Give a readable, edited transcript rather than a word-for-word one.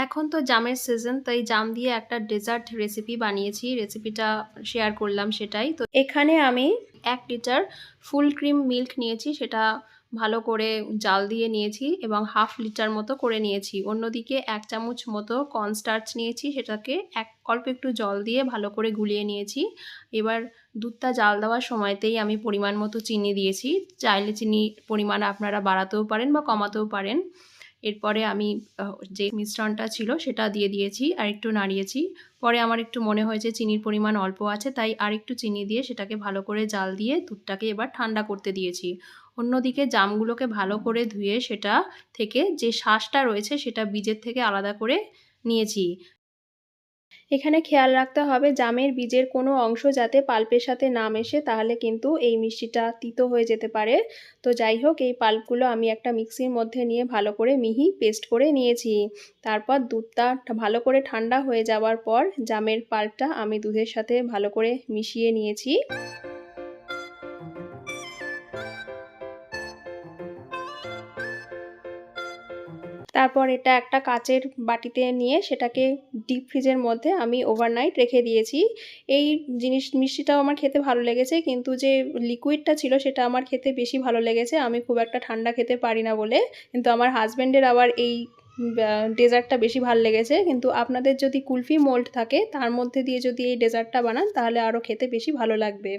এখন তো জামের সিজন, তাই জাম দিয়ে একটা ডেজার্ট রেসিপি বানিয়েছি। রেসিপিটা শেয়ার করলাম সেটাই। তো এখানে আমি 1 লিটার ফুল ক্রিম মিল্ক নিয়েছি, সেটা ভালো করে জাল দিয়ে নিয়েছি এবং 1/2 লিটার মতো করে নিয়েছি। অন্যদিকে 1 চামচ মতো কর্নস্টার্চ নিয়েছি, সেটাকে অল্প একটু জল দিয়ে ভালো করে গুলিয়ে নিয়েছি। এবার দুধটা জাল দেওয়ার সময়তেই আমি পরিমাণ মতো চিনি দিয়েছি। চাইলে চিনির পরিমাণ আপনারা বাড়াতেও পারেন বা কমাতেও পারেন। এরপরে আমি যে মিশ্রণটা ছিল সেটা দিয়ে দিয়েছি আর একটু নাড়িয়েছি। পরে আমার একটু মনে হয়েছে চিনির পরিমাণ অল্প আছে, তাই আরেকটু চিনি দিয়ে সেটাকে ভালো করে জাল দিয়ে দুধটাকে এবার ঠান্ডা করতে দিয়েছি। অন্যদিকে জামগুলোকে ভালো করে ধুয়ে সেটা থেকে যে শাঁসটা রয়েছে সেটা বীজের থেকে আলাদা করে নিয়েছি। এখানে খেয়াল রাখতে হবে জামের বীজের কোনো অংশ যাতে পাল্পের সাথে না মেশে, তাহলে কিন্তু এই মিষ্টিটা তিতো হয়ে যেতে পারে। তো যাই হোক, এই পাল্পগুলো আমি একটা মিক্সির মধ্যে নিয়ে ভালো করে মিহি পেস্ট করে নিয়েছি। তারপর দুধটা ভালো করে ঠান্ডা হয়ে যাওয়ার পর জামের পাল্পটা আমি দুধের সাথে ভালো করে মিশিয়ে নিয়েছি। তারপর এটা একটা কাচের বাটিতে নিয়ে সেটাকে ডিপ ফ্রিজের মধ্যে আমি ওভারনাইট রেখে দিয়েছি। এই মিষ্টিটাও আমার খেতে ভালো লেগেছে, কিন্তু যে লিকুইডটা ছিল সেটা আমার খেতে বেশি ভালো লেগেছে। আমি খুব একটা ঠান্ডা খেতে পারি না বলে। কিন্তু আমার হাসব্যান্ডের আবার এই ডেজার্টটা বেশি ভাল লেগেছে। কিন্তু আপনাদের যদি কুলফি মোল্ড থাকে তার মধ্যে দিয়ে যদি এই ডেজার্টটা বানান তাহলে আরও খেতে বেশি ভালো লাগবে।